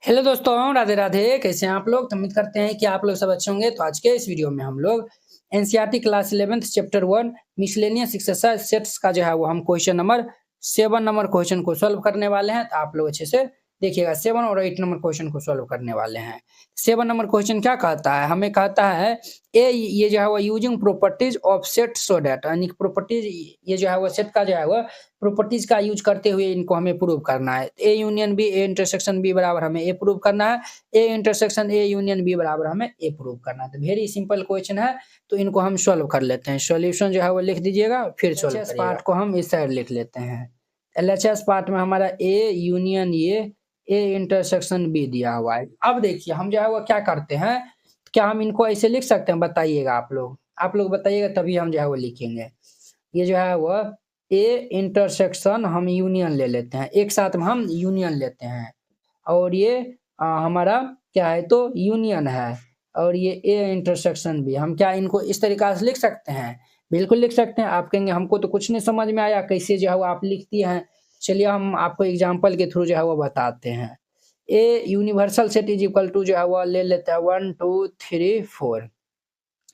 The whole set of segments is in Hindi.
हेलो दोस्तों, राधे राधे। कैसे हैं आप लोग? तो उम्मीद करते हैं कि आप लोग सब अच्छे होंगे। तो आज के इस वीडियो में हम लोग NCERT class 11th chapter 1 miscellaneous exercise sets का जो है वो हम क्वेश्चन नंबर 7 नंबर क्वेश्चन को सॉल्व करने वाले हैं। तो आप लोग अच्छे से देखिएगा, 7 और 8 नंबर क्वेश्चन को सॉल्व करने वाले हैं। 7 नंबर क्वेश्चन क्या कहता है? हमें कहता है ये जो है वो using properties of set so that, यानी प्रॉपर्टीज ये जो है वो सेट का जो है वो प्रॉपर्टीज का यूज करते हुए इनको हमें प्रूव करना है। A union B, A intersection B बराबर हमें ए प्रूव करना है। A intersection A union B बराबर हमें ए प्रूव करना है। तो वेरी सिंपल क्वेश्चन है, तो इनको हम सॉल्व कर लेते हैं। सॉल्यूशन जो है वो लिख दीजिएगा, फिर सॉल्व करिएगा। पार्ट को हम इस साइड लिख लेते हैं। एलएचएस पार्ट में हमारा A union A intersection B दिया हुआ है। अब देखिए हम जो है वो क्या करते हैं, क्या हम इनको ऐसे लिख सकते हैं? बताइएगा आप लोग बताइएगा, तभी हम जो है वो लिखेंगे। ये जो है वो ए इंटरसेक्शन हम यूनियन ले लेते हैं, एक साथ में हम यूनियन लेते हैं। और ये हमारा क्या है, तो यूनियन है। और ये ए इंटरसेक्शन भी, हम क्या इनको इस तरीका से लिख सकते हैं? बिल्कुल लिख सकते हैं। आप कहेंगे हमको तो कुछ नहीं समझ में आया, कैसे जो है वो आप लिखती हैं। चलिए हम आपको एग्जांपल के थ्रू जो है वो बताते हैं। A universal set is equal to जो है वो ले लेते हैं 1 2 3 4।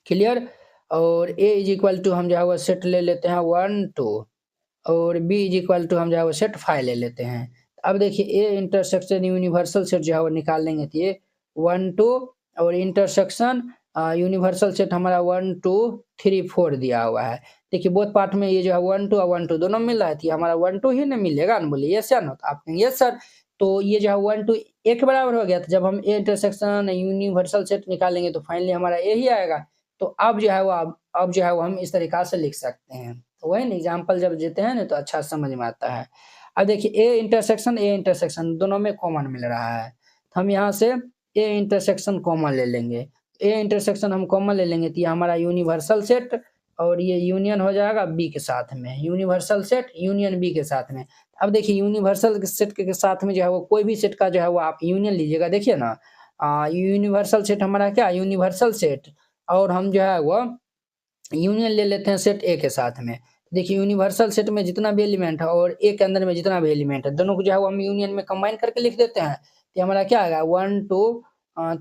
क्लियर? और ए इज इक्वल टू हम जो है वो सेट ले लेते हैं 1 2, और बी इज इक्वल टू हम जो है वो सेट 5 ले लेते हैं। अब देखिए ए इंटरसेक्शन यूनिवर्सल सेट जो है वो निकाल लेंगे, तो ये 1 2 और इंटरसेक्शन यूनिवर्सल सेट हमारा 1 2 3 4 दिया हुआ है। देखिए बोथ पार्ट में ये जो है 1 2 और 1 2 दोनों मिल रहा है, तो ये हमारा 1 2 ही ना मिलेगा ना? बोलिए यस या नो? तो आप कहेंगे यस सर। तो ये जो है 1 2 ए के बराबर हो गया। तो जब हम ए इंटरसेक्शन यूनिवर्सल सेट निकालेंगे तो फाइनली हमारा ए ही आएगा। तो अब जो है वो अब जो है वो हम इस तरीका से लिख सकते हैं। तो वही ना, एग्जाम्पल जब देते हैं ना तो अच्छा समझ में आता है। अब देखिए ए इंटरसेक्शन दोनों में कॉमन मिल रहा है, तो हम यहाँ से ए इंटरसेक्शन कॉमन ले लेंगे। ए इंटरसेक्शन हम कॉमन ले लेंगे तो ये हमारा यूनिवर्सल सेट, और ये यूनियन हो जाएगा बी के साथ में, यूनिवर्सल सेट यूनियन बी के साथ में। अब देखिए यूनिवर्सल सेट के साथ में जो है वो कोई भी सेट का जो है वो आप यूनियन लीजिएगा। देखिए ना, यूनिवर्सल सेट हमारा क्या, यूनिवर्सल सेट, और हम जो है वो यूनियन ले लेते हैं सेट ए के साथ में। देखिए यूनिवर्सल सेट में जितना भी एलिमेंट है और ए के अंदर में जितना भी एलिमेंट है, दोनों को जो है वो हम यूनियन में कंबाइन करके लिख देते हैं। तो हमारा क्या आएगा 1 2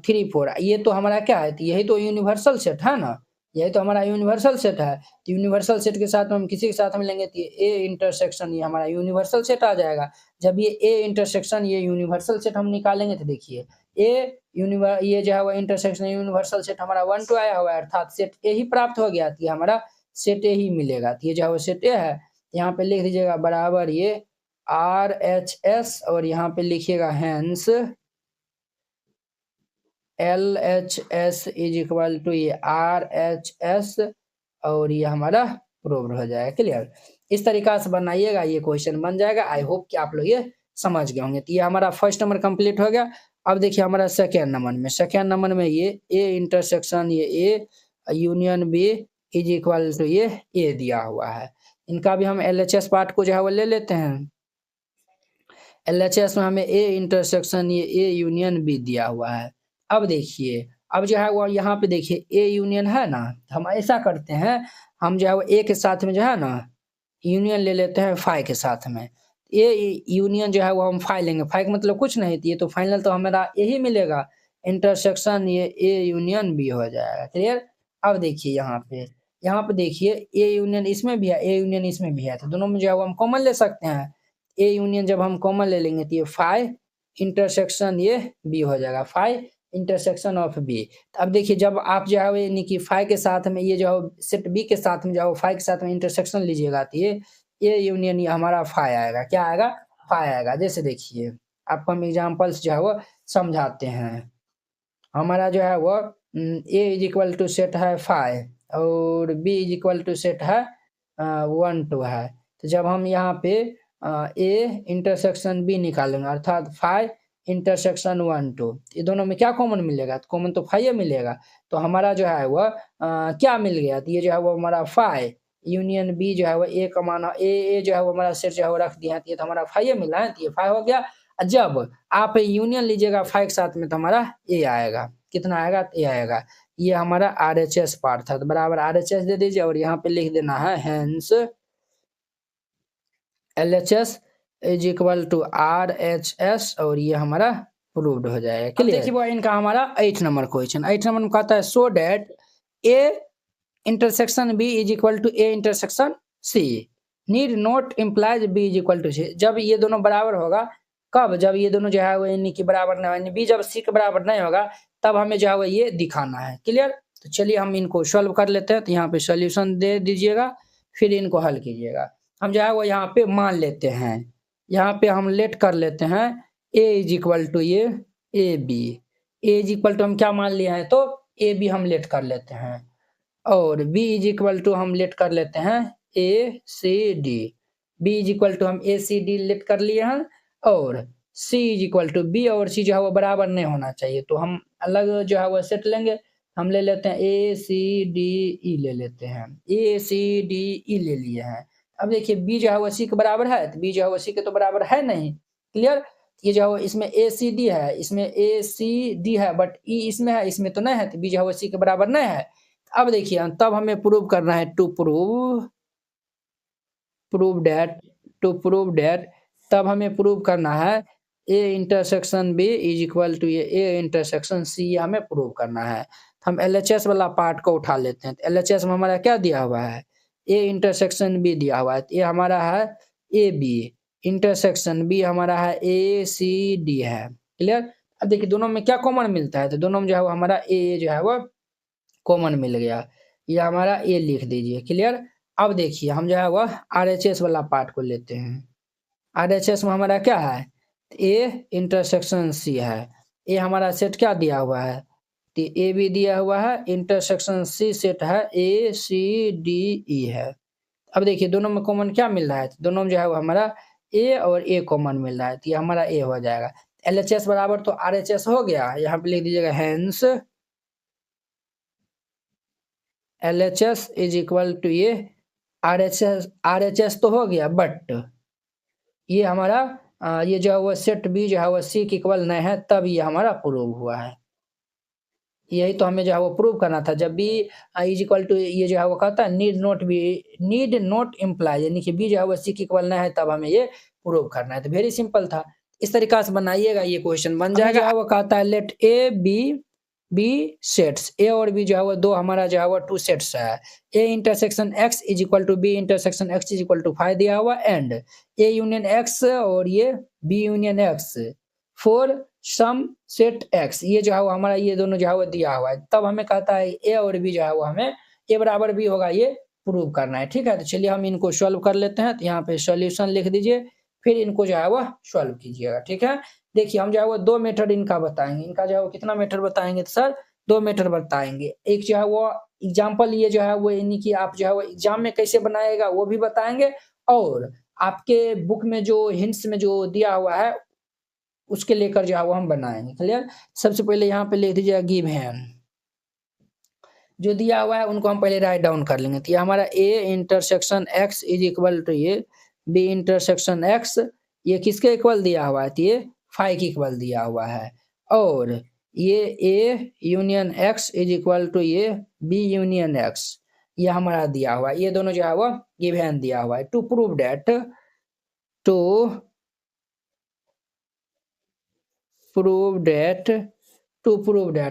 3 4। ये तो हमारा क्या है, तो यही तो यूनिवर्सल सेट है ना, यही तो हमारा यूनिवर्सल सेट है। तो यूनिवर्सल सेट के साथ में हम किसी के साथ में लेंगे तो ए इंटरसेक्शन ये हमारा यूनिवर्सल सेट आ जाएगा। जब ये ए इंटरसेक्शन ये यूनिवर्सल सेट हम निकालेंगे तो देखिए ये जो है वो इंटरसेक्शन यूनिवर्सल सेट हमारा 1 2 आया हुआ है, अर्थात सेट ए ही प्राप्त हो गया। तो ये हमारा सेट ए ही मिलेगा। तो ये जो है वो सेट ए है, यहाँ पे लिख दीजिएगा बराबर ये RHS, और यहाँ पे लिखिएगा hence LHS is equal to ये RHS, और ये हमारा प्रूव्ड हो जाएगा। क्लियर? इस तरीका से बनाइएगा, ये क्वेश्चन बन जाएगा। आई होप कि आप लोग ये समझ गए होंगे। तो ये हमारा फर्स्ट नंबर कंप्लीट हो गया। अब देखिए हमारा सेकेंड नंबर में ये ए इंटरसेक्शन ये A union B is equal to ये ए दिया हुआ है। इनका भी हम LHS पार्ट को जो है वो ले लेते हैं। LHS में हमें ए इंटरसेक्शन ये ए यूनियन बी दिया हुआ है। अब देखिए, अब जो है वो यहाँ पे देखिए ए यूनियन है ना, हम ऐसा करते हैं, हम जो है वो ए के साथ में जो है ना यूनियन ले लेते हैं फाई के साथ में। ए यूनियन जो है वो हम फाई लेंगे, फाई का मतलब कुछ नहीं, ये तो फाइनल तो हमारा यही मिलेगा। इंटरसेक्शन ये ए यूनियन बी हो जाएगा। क्लियर? अब देखिए यहाँ पे देखिए ए यूनियन इसमें भी है, ए यूनियन इसमें भी है, तो दोनों में जो है वो हम कॉमन ले सकते हैं। ए यूनियन जब हम कॉमन ले लेंगे तो ये फाई इंटरसेक्शन ये बी हो जाएगा, फाई इंटरसेक्शन ऑफ बी। अब देखिए जब आप जो है यानी कि फाई के साथ में ये जो सेट बी के साथ में जो फाई के साथ में इंटरसेक्शन लीजिएगा तो ये ए यूनियन ये हमारा फाई आएगा। क्या आएगा? फाई आएगा। जैसे देखिए आपको हम एग्जांपल्स जो है वो समझाते हैं। हमारा जो है वो A is equal to set है फाई, और B is equal to set है 1 2 है। तो जब हम यहाँ पे ए इंटरसेक्शन बी निकालेंगे, अर्थात फाई इंटरसेक्शन 1 2, ये दोनों में क्या कॉमन मिलेगा? तो कॉमन तो फाई मिलेगा। तो हमारा जो है वह क्या मिल गया? तो ये जो है वो हमारा फाई यूनियन बी जो है वो ए का मान ए जो है वो हमारा सेट जो है वो रख दिया, तो ये तो हमारा फाई मिला है, तो ये फाई हो गया। जब आप यूनियन लीजिएगा फाई के साथ में तो हमारा ए आएगा। कितना आएगा? तो ए आएगा। ये हमारा RHS पार्ट था, तो बराबर RHS दे दीजिए, और यहाँ पे लिख देना है hence LHS is equal to RHS, और ये हमारा प्रूव्ड हो जाएगा। क्लियर? देखिए वो इनका हमारा 8 नंबर क्वेश्चन, 8 नंबर में कहता है so that A intersection B is equal to A intersection C need not implies B is equal to C. जब ये दोनों बराबर होगा, कब? जब ये दोनों जो है वो यानी कि बराबर नहीं, यानी बी जब सी के बराबर नहीं होगा तब हमें जो है वो ये दिखाना है। क्लियर? तो चलिए हम इनको सॉल्व कर लेते हैं। तो यहाँ पे सोल्यूशन दे दीजिएगा, फिर इनको हल कीजिएगा। हम जो है वो यहाँ पे मान लेते हैं, यहाँ पे हम लेट कर लेते हैं ए इज इक्वल टू ये A B. A is equal to हम क्या मान लिए हैं? तो ए बी हम लेट कर लेते हैं, और b इज इक्वल टू हम लेट कर लेते हैं A C D. b is equal to हम ए सी डी लेट कर लिए हैं, और c is equal to b और c जो है वो बराबर नहीं होना चाहिए, तो हम अलग जो है वो सेट लेंगे। हम ले लेते हैं ए सी डी ई ले लेते हैं, ए सी डी ई ले लिए हैं। अब देखिए b जो है वो c के बराबर है, तो b जो है वो c के तो बराबर है नहीं। क्लियर? ये जो है वो इसमें ए सी डी है, इसमें ए सी डी है, बट e इसमें है, इसमें तो नहीं है, तो b जो है वो c के बराबर नहीं है। अब देखिए तब हमें प्रूव करना है टू प्रूव डेट तब हमें प्रूव करना है A intersection B is equal to A intersection C, हमें प्रूव करना है। हम एलएचएस वाला पार्ट को उठा लेते हैं। तो एलएचएस में हमारा क्या दिया हुआ है? ए इंटरसेक्शन बी दिया हुआ है, तो ये हमारा है ए बी इंटरसेक्शन बी हमारा है ए सी डी है। क्लियर? अब देखिए दोनों में क्या कॉमन मिलता है? तो दोनों में जो है वो हमारा ए जो है वो कॉमन मिल गया, ये हमारा ए लिख दीजिए। क्लियर? अब देखिए हम जो है वह आरएचएस वाला पार्ट को लेते हैं। आरएचएस में हमारा क्या है? ए इंटरसेक्शन सी है। ए हमारा सेट क्या दिया हुआ है? तो ए भी दिया हुआ है, इंटरसेक्शन सी सेट है ए सी डी ई है। अब देखिए दोनों में कॉमन क्या मिल रहा है? तो दोनों में जो है वो हमारा ए और ए कॉमन मिल रहा है, तो ये हमारा ए हो जाएगा। एलएचएस बराबर तो आरएचएस हो गया, यहाँ पे लिख दीजिएगा hence LHS is equal to ये RHS तो हो गया, बट ये हमारा ये जो है वो सेट बी जो है वो सी के इक्वल नहीं है, तब ये हमारा प्रूव हुआ है। यही तो हमें जो है वो प्रूव करना था। जब बी इज इक्वल टू ये जो है वो कहता है नीड नॉट इम्प्लाई, यानी कि बी जो है वो सी के इक्वल नहीं है, तब हमें ये प्रूव करना है। तो वेरी सिंपल था, इस तरीका से बनाइएगा, ये क्वेश्चन बन जाएगा। वो कहता है लेट ए बी सेट्स, ए और बी जो है वो दो हमारा जो है वो टू सेट्स है। A intersection X is equal to B intersection X is equal to 5 दिया हुआ, एंड ए यूनियन एक्स और ये B union X for some set X, ये जो है वो हमारा ये दोनों जो है वो दिया हुआ है। तब हमें कहता है ए और बी जो है वो हमें ए बराबर बी होगा ये प्रूव करना है। ठीक है, तो चलिए हम इनको सॉल्व कर लेते हैं। तो यहाँ पे सॉल्यूशन लिख दीजिए, फिर इनको जो है वो सॉल्व कीजिएगा। ठीक है, देखिए हम जो है वो 2 मेथड इनका बताएंगे। इनका जो है वो कितना मेथड बताएंगे? तो सर 2 मेथड बताएंगे। एक जो है वो एग्जाम्पल ये जो है वो यानी कि आप जो है वो एग्जाम में कैसे बनाएगा वो भी बताएंगे, और आपके बुक में जो हिंट्स में जो दिया हुआ है उसके लेकर जो है वो हम बनाएंगे। क्लियर? सबसे पहले यहाँ पे लिख दीजिएगा गिवन, जो दिया हुआ है उनको हम पहले राइट डाउन कर लेंगे। तो ये हमारा A intersection X is equal to ये बी इंटरसेक्शन एक्स, ये किसके इक्वल दिया हुआ है? तो ये 5 के इक्वल दिया हुआ है, और ये A union X is equal to ये बी यूनियन एक्स, ये हमारा दिया हुआ है। ये दोनों जो है वो गिवन दिया हुआ है। टू प्रूव डेट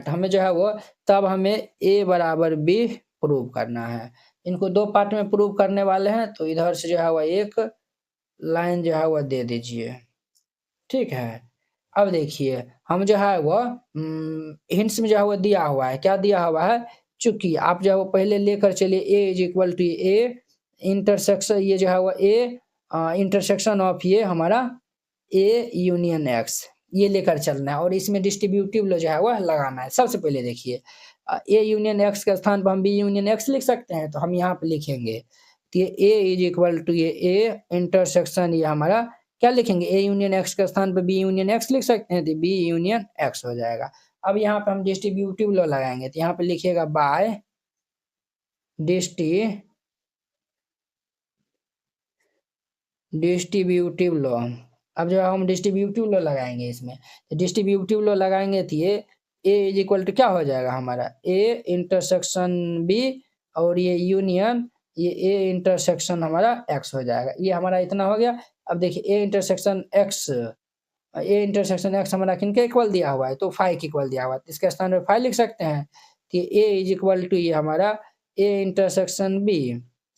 हमें जो है वो तब हमें ए बराबर बी प्रूव करना है। इनको 2 पार्ट में प्रूव करने वाले हैं, तो इधर से जो है वो एक लाइन जो है वो दे दीजिए। ठीक है, अब देखिए हम जो है वो हिंट्स में जो है वो दिया हुआ है, क्या दिया हुआ है? चूंकि आप जो है वो पहले लेकर चलिए A is equal to A intersection, ये जो है वो ए इंटरसेक्शन ऑफ ये हमारा ए यूनियन एक्स, ये लेकर चलना है, और इसमें डिस्ट्रीब्यूटिव जो है वो लगाना है। सबसे पहले देखिए ए यूनियन एक्स के स्थान पर हम बी यूनियन एक्स लिख सकते हैं, तो हम यहाँ पे लिखेंगे तो ये ए इज इक्वल टू ये ए इंटरसेक्शन, ये हमारा क्या लिखेंगे? ए यूनियन एक्स के स्थान पर बी यूनियन एक्स लिख सकते हैं, तो बी यूनियन एक्स हो जाएगा। अब यहाँ पे हम डिस्ट्रीब्यूटिव लॉ लगाएंगे, तो यहाँ पे लिखिएगा बाय डिस्ट्रीब्यूटिव लॉ। अब जो हम डिस्ट्रीब्यूटिव लॉ लगाएंगे इसमें, तो डिस्ट्रीब्यूटिव लॉ लगाएंगे तो ये ए इज इक्वल टू क्या हो जाएगा हमारा? ए इंटरसेक्शन बी और ये यूनियन ये ए इंटरसेक्शन हमारा एक्स हो जाएगा। ये हमारा इतना हो गया। अब देखिए ए इंटरसेक्शन एक्स ए इंटरसेक्शन एक्स हमारा किन के इक्वल दिया हुआ है, तो 5 के इक्वल दिया हुआ है, तो इसके स्थान पे 5 लिख सकते हैं कि ए इज इक्वल टू ये हमारा ए इंटरसेक्शन बी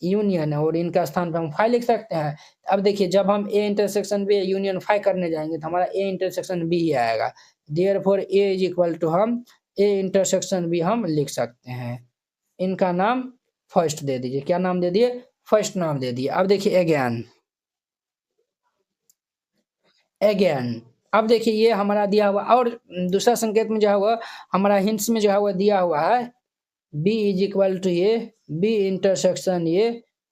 यूनियन है, और इनका स्थान पे हम 5 लिख सकते हैं। अब देखिए जब हम ए इंटरसेक्शन बी यूनियन 5 करने जाएंगे तो हमारा ए इंटरसेक्शन बी ही आएगा, therefore A is equal to हम ए इंटरसेक्शन बी हम लिख सकते हैं। इनका नाम फर्स्ट दे दीजिए, क्या नाम दे दिए, फर्स्ट नाम दे दिए। अब देखिए अगेन अब देखिए ये हमारा दिया हुआ, और दूसरा संकेत में जो है वो हमारा हिंट्स में जो है वो दिया हुआ है बी इज इक्वल टू ये बी इंटरसेक्शन ये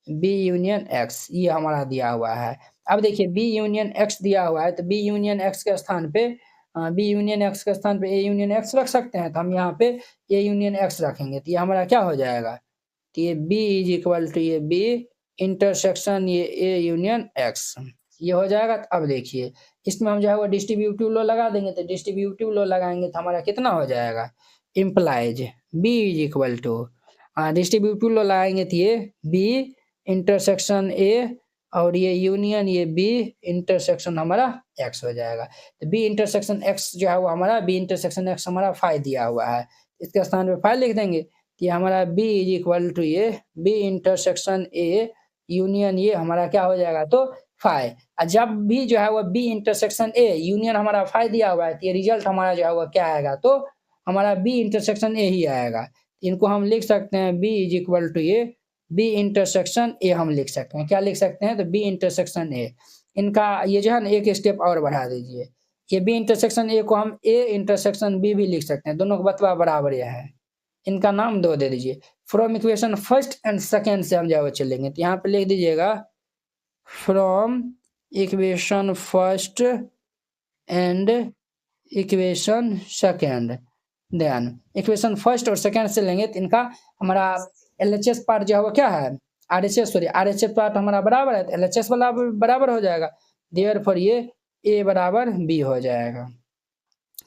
बी यूनियन एक्स, ये हमारा दिया हुआ है। अब देखिए बी यूनियन एक्स दिया हुआ है, तो बी यूनियन एक्स के स्थान पे बी यूनियन एक्स के स्थान पे ए यूनियन एक्स रख सकते हैं, तो हम यहाँ पे ए यूनियन एक्स रखेंगे, तो ये हमारा क्या हो जाएगा, तो ये बी इज इक्वल टू ये बी इंटरसेक्शन ये ए यूनियन एक्स, ये हो जाएगा। तो अब देखिए इसमें हम जो है वो डिस्ट्रीब्यूटिव लॉ लगा देंगे, तो डिस्ट्रीब्यूटिव लॉ लगाएंगे तो हमारा कितना हो जाएगा, implies B is equal to distributive law लगाएंगे तो ये बी इंटरसेक्शन ए और ये यूनियन ये बी इंटरसेक्शन हमारा एक्स हो जाएगा। तो बी इंटरसेक्शन एक्स जो है वो हमारा बी इंटरसेक्शन एक्स हमारा 5 दिया हुआ है, इसके स्थान पे 5 लिख देंगे कि हमारा बी इज इक्वल टू ये बी इंटरसेक्शन ए यूनियन ये हमारा क्या हो जाएगा, तो 5। जब भी जो है वो बी इंटरसेक्शन ए यूनियन हमारा 5 दिया हुआ है, तो ये रिजल्ट हमारा जो है वो क्या आएगा, तो हमारा बी इंटरसेक्शन ए ही आएगा। इनको हम लिख सकते हैं बी इज इक्वल टू ये बी इंटरसेक्शन ए हम लिख सकते हैं, क्या लिख सकते हैं, तो बी इंटरसेक्शन ए। इनका ये जो है ना एक स्टेप और बढ़ा दीजिए, ये बी इंटरसेक्शन ए को हम ए इंटरसेक्शन बी भी लिख सकते हैं, दोनों का बतवा बराबर यह है। इनका नाम 2 दे दीजिए। From equation first and second से हम जो चलेंगे, तो यहाँ पे लिख दीजिएगा from equation first and equation second. Then equation first और सेकेंड से लेंगे तो इनका हमारा एलएचएस पार्ट जो है वो क्या है, आरएचएस पार्ट हमारा बराबर है, तो एलएचएस वाला बराबर हो जाएगा, देयरफॉर ये ए बराबर बी हो जाएगा।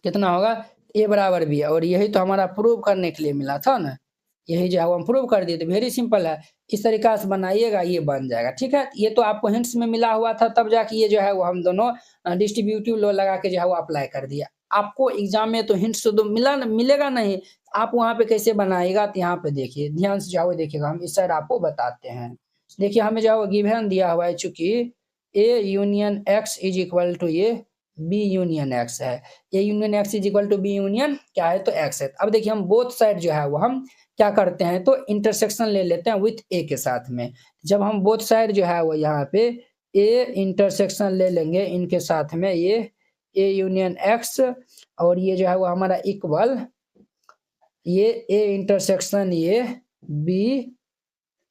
कितना होगा, ए बराबर बी, और यही तो हमारा प्रूव करने के लिए मिला था ना, यही जो है वो हम प्रूव कर दिए। तो वेरी सिंपल है, इस तरीका से बनाइएगा ये बन जाएगा, ठीक है। ये तो आपको हिंट्स में मिला हुआ था, तब जाके ये जो है वो हम दोनों डिस्ट्रीब्यूटिव लॉ लगा के जो है वो अप्लाई कर दिया। आपको एग्जाम में तो हिंट्स तो मिलेगा नहीं, आप वहाँ पे कैसे बनाएगा, तो यहाँ पे देखिए ध्यान से जो है वो देखिएगा, हम इस साइड आपको बताते हैं। देखिए हमें जो है वो गिवन दिया हुआ है, चूंकि A union X is equal to ये बी यूनियन एक्स है, A union X is equal to B union क्या है, तो एक्स है। अब देखिए हम बोथ साइड जो है वो हम क्या करते हैं, तो इंटरसेक्शन ले लेते हैं विथ ए के साथ में। जब हम बोथ साइड जो है वो यहाँ पे ए इंटरसेक्शन ले लेंगे इनके साथ में, ये ए यूनियन एक्स और ये जो है वो हमारा इक्वल ये ए इंटरसेक्शन ये बी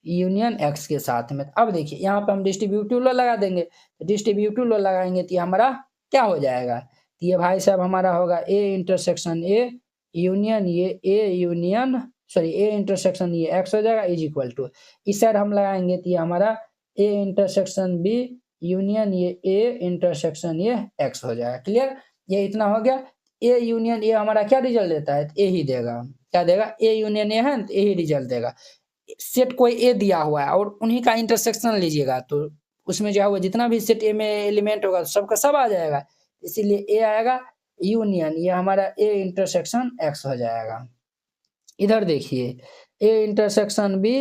यूनियन एक्स के साथ में। अब देखिए यहाँ पे हम डिस्ट्रीब्यूटिव लॉ लगा देंगे, तो डिस्ट्रीब्यूटिव लॉ लगाएंगे तो ये हमारा क्या हो जाएगा, तो ये भाई साहब हमारा होगा ए इंटरसेक्शन ए यूनियन ये A union sorry A intersection ये एक्स हो जाएगा इज इक्वल टू, इस साइड हम लगाएंगे तो ये हमारा ए इंटरसेक्शन बी यूनियन ये ए इंटरसेक्शन ये एक्स हो जाएगा। क्लियर, ये इतना हो गया। ए यूनियन ए हमारा क्या रिजल्ट देता है, ए ही देगा, क्या देगा, ए यूनियन ए है तो ए ही रिजल्ट देगा। सेट कोई ए दिया हुआ है और उन्हीं का इंटरसेक्शन लीजिएगा, तो उसमें जो है वो जितना भी सेट ए में एलिमेंट होगा सबका सब आ जाएगा, इसीलिए ए आएगा यूनियन ये हमारा ए इंटरसेक्शन एक्स हो जाएगा। इधर देखिए ए इंटरसेक्शन बी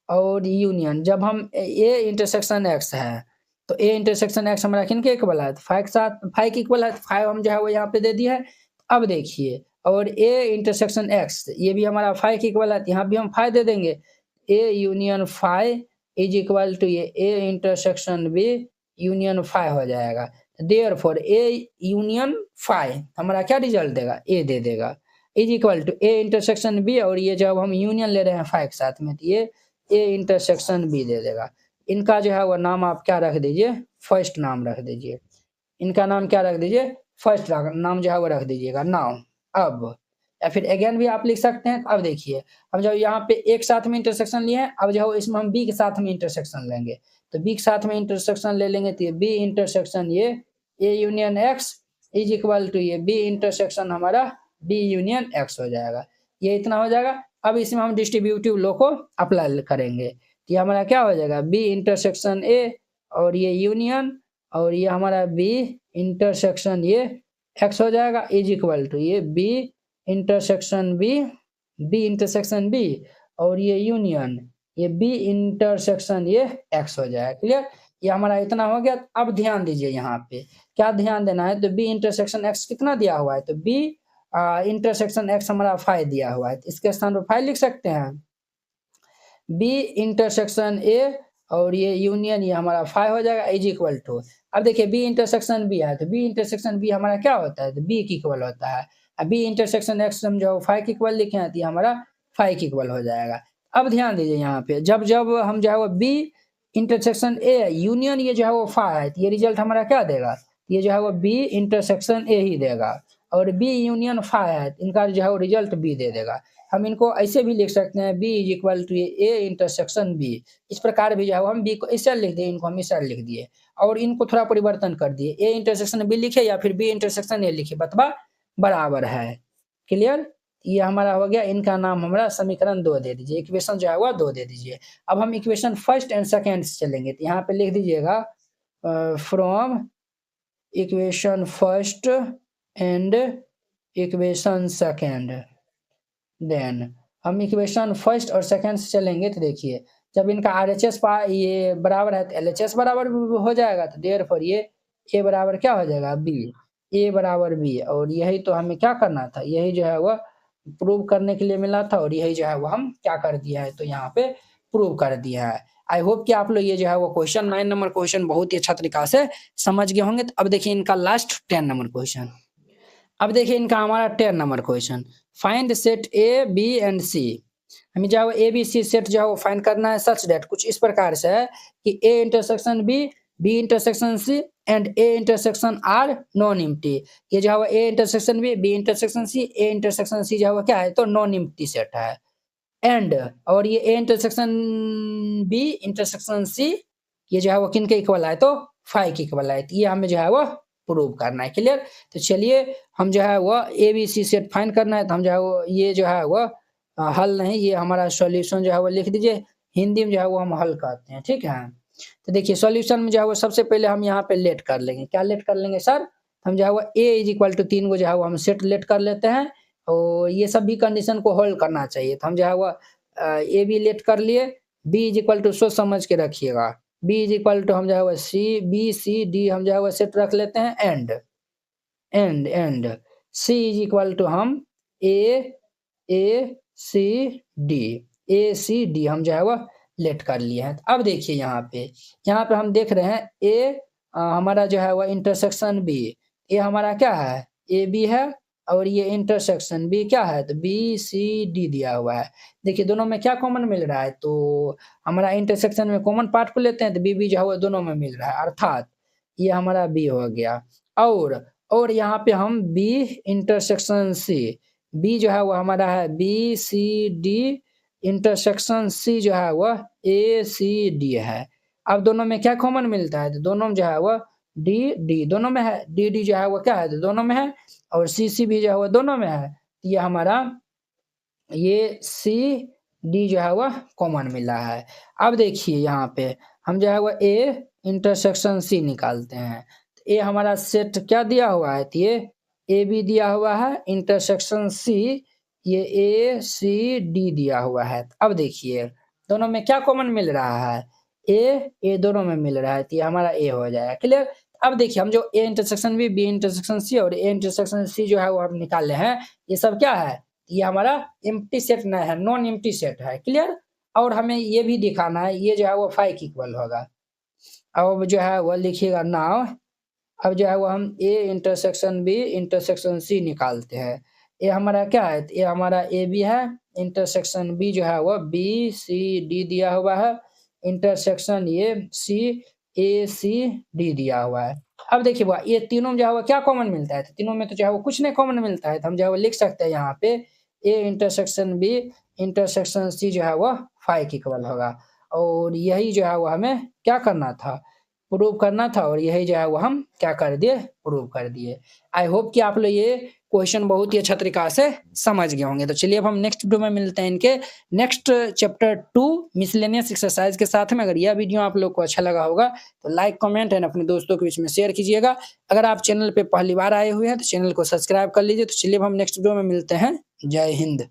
और यूनियन, जब हम ए इंटरसेक्शन एक्स है तो ए इंटरसेक्शन एक्स हमारा किन के इक्वल है, 5 के साथ 5 के इक्वल है, 5 हम जो है वो यहाँ पे दे दिया है। अब देखिए और ए इंटरसेक्शन एक्स ये भी हमारा 5 के इक्वल है, यहाँ भी हम 5 दे देंगे, A union 5 is equal to ये ए इंटरसेक्शन बी यूनियन 5 हो जाएगा। देयरफॉर ए यूनियन 5 हमारा क्या रिजल्ट देगा, ए दे देगा, is equal to A intersection B और ये जब हम यूनियन ले रहे हैं 5 के साथ में, तो ये ए इंटरसेक्शन बी दे देगा। इनका जो है वो नाम आप क्या रख दीजिए, फर्स्ट नाम रख दीजिए, इनका नाम क्या रख दीजिए, फर्स्ट नाम जो है वो रख दीजिएगा नाउ। अब या फिर अगेन भी आप लिख सकते हैं। अब देखिए हम जब यहाँ पे एक साथ में इंटरसेक्शन लिए हैं, अब जो है इसमें हम बी के साथ में इंटरसेक्शन लेंगे, तो बी के साथ में इंटरसेक्शन ले लेंगे तो ये बी इंटरसेक्शन ये A union X is equal to ये बी इंटरसेक्शन हमारा बी यूनियन एक्स हो जाएगा, ये इतना हो जाएगा। अब इसमें हम डिस्ट्रीब्यूटिव लॉ को अप्लाई करेंगे, तो ये हमारा क्या हो जाएगा, बी इंटरसेक्शन ए और ये यूनियन और ये हमारा बी इंटरसेक्शन ये एक्स हो जाएगा इज इक्वल टू ये बी इंटरसेक्शन बी और ये यूनियन ये बी इंटरसेक्शन ये एक्स हो जाएगा। क्लियर, ये हमारा इतना हो गया। अब ध्यान दीजिए यहाँ पे क्या ध्यान देना है, तो बी इंटरसेक्शन एक्स कितना दिया हुआ है, तो बी इंटरसेक्शन एक्स हमारा 5 दिया हुआ है, तो इसके स्थान पर 5 लिख सकते हैं। बी इंटरसेक्शन ए और ये यूनियन ये हमारा 5 हो जाएगा इज इक्वल टू। अब देखिए बी इंटरसेक्शन बी है, तो बी इंटरसेक्शन बी हमारा क्या होता है, तो बी के इक्वल होता है। अब बी इंटरसेक्शन एक्स हम जो 5 के इक्वल लिखे हैं, तो ये हमारा 5 के इक्वल हो जाएगा। अब ध्यान दीजिए यहाँ पे जब जब हम जो है वो बी इंटरसेक्शन ए यूनियन ये जो है वो 5 है, तो ये रिजल्ट हमारा क्या देगा, ये जो है वो बी इंटरसेक्शन ए ही देगा, और बी यूनियन 5 है, इनका जो है वो रिजल्ट बी दे देगा। हम इनको ऐसे भी लिख सकते हैं B is equal to A intersection B, इस प्रकार भी जो है हम बी को ऐसे लिख दिए, इनको हम ऐसे लिख दिए और इनको थोड़ा परिवर्तन कर दिए, ए इंटरसेक्शन बी लिखे या फिर बी इंटरसेक्शन ए लिखे, बतवा बराबर है। क्लियर, ये हमारा हो गया, इनका नाम हमारा समीकरण 2 दे दीजिए, इक्वेशन जो है वह 2 दे दीजिए। अब हम इक्वेशन फर्स्ट एंड सेकेंड से चलेंगे, तो यहाँ पे लिख दीजिएगा from equation first and equation second. Then हम इक्वेशन फर्स्ट और सेकेंड से चलेंगे, तो देखिए जब इनका RHS ये बराबर है, तो LHS बराबर भी हो जाएगा, तो देयरफॉर ये ए बराबर क्या हो जाएगा बी, ए बराबर बी, और यही तो हमें क्या करना था, यही जो है वह प्रूव करने के लिए मिला था, और यही जो है वो हम क्या कर दिया है, तो यहाँ पे प्रूव कर दिया है। आई होप कि आप लोग ये जो है वो क्वेश्चन 9 नंबर क्वेश्चन बहुत ही अच्छा तरीका से समझ गए होंगे। तो अब देखिए इनका लास्ट 10 नंबर क्वेश्चन। अब देखिए इनका हमारा 10 number question, find set A B and C. हमें जो है ए बी सी सेट जो है वो फाइंड करना है सच दैट कुछ इस प्रकार से है कि A intersection B intersection C and A intersection are non empty. ये जो है A intersection B intersection C, A intersection C जो है क्या है, तो नॉन एम्प्टी सेट है। एंड और ये A intersection B intersection C ये जो है वो किन के इक्वल है, तो 5 के इक्वल है, तो ये हमें जो है वो प्रूव करना है। क्लियर, तो चलिए हम जो है वो A B C set find करना है, तो हम जो है वो ये जो है वो हल नहीं, ये हमारा सॉल्यूशन जो है वो लिख दीजिए, हिंदी में जो है वो हम हल कहते हैं। ठीक है, तो देखिए सॉल्यूशन में जो है वो सबसे पहले हम यहाँ पे लेट कर लेंगे, क्या लेट कर लेंगे सर, हम जो है वो ए इज इक्वल टू 3 को जो है वो हम सेट लेट कर लेते हैं, और ये सभी कंडीशन को होल्ड करना चाहिए, तो हम जो है वो ए बी लेट कर लिए, बी इज इक्वल टू सोच समझ के रखिएगा, बी इज इक्वल टू हम जो है वो सी बी सी डी हम जो है वो सेट रख लेते हैं, and C is equal to हम ए सी डी हम जो है वो लेट कर लिए हैं। अब देखिए यहाँ पे हम देख रहे हैं ए हमारा जो है वो इंटरसेक्शन बी, ए हमारा क्या है ए बी है, और ये इंटरसेक्शन बी क्या है, तो बी सी डी दिया हुआ है। देखिए दोनों में क्या कॉमन मिल रहा है, तो हमारा इंटरसेक्शन में कॉमन पार्ट को लेते हैं, तो बी जो है वो दोनों में मिल रहा है, अर्थात ये हमारा बी हो गया। और यहाँ पे हम बी इंटरसेक्शन सी, बी जो है वो हमारा है B C D intersection C जो है वह ए सी डी है। अब दोनों में क्या कॉमन मिलता है, तो दोनों में जो है वह डी दोनों में है, डी जो है वो क्या है, तो दोनों में है, और सी भी जो है वो दोनों में है, तो ये हमारा ये सी डी जो है वह कॉमन मिला है। अब देखिए यहाँ पे हम जो है वो ए इंटरसेक्शन सी निकालते हैं, तो ए हमारा सेट क्या दिया हुआ है, तो ये ए बी दिया हुआ है, इंटरसेक्शन सी ये ए सी डी दिया हुआ है। अब देखिए दोनों में क्या कॉमन मिल रहा है, ए दोनों में मिल रहा है, तो ये हमारा ए हो जाएगा। क्लियर, अब देखिए हम जो A intersection B intersection C और ए इंटरसेक्शन सी जो है वो हम निकाले हैं, ये सब क्या है, ये हमारा एम्प्टी सेट नहीं है, नॉन एम्प्टी सेट है। क्लियर, और हमें ये भी दिखाना है ये जो है वो 5 इक्वल होगा। अब जो है वो लिखिएगा नाउ, अब जो है वो हम A intersection B intersection C निकालते हैं। ये हमारा क्या है, ये हमारा ए बी है, इंटरसेक्शन बी जो है वो बी सी डी दिया हुआ है, इंटरसेक्शन ये सी ए सी डी दिया हुआ है। अब देखिए वो ये तीनों में जो है वो क्या कॉमन मिलता है, तो तीनों में तो जो है वो कुछ नहीं कॉमन मिलता है, तो हम जो है वो लिख सकते हैं यहाँ पे A intersection B intersection C जो है वो 5 इक्वल होगा। और यही जो है वो हमें क्या करना था, प्रूव करना था और यही जो है वो हम क्या कर दिए, प्रूव कर दिए। आई होप कि आप लोग ये क्वेश्चन बहुत ही अच्छा तरीका से समझ गए होंगे। तो चलिए अब हम नेक्स्ट वीडियो में मिलते हैं इनके नेक्स्ट चैप्टर 2 मिसलेनियस एक्सरसाइज के साथ में। अगर यह वीडियो आप लोग को अच्छा लगा होगा तो लाइक, कमेंट एंड अपने दोस्तों के बीच में शेयर कीजिएगा। अगर आप चैनल पे पहली बार आए हुए हैं तो चैनल को सब्सक्राइब कर लीजिए। तो चलिए अब हम नेक्स्ट वीडियो में मिलते हैं। जय हिंद।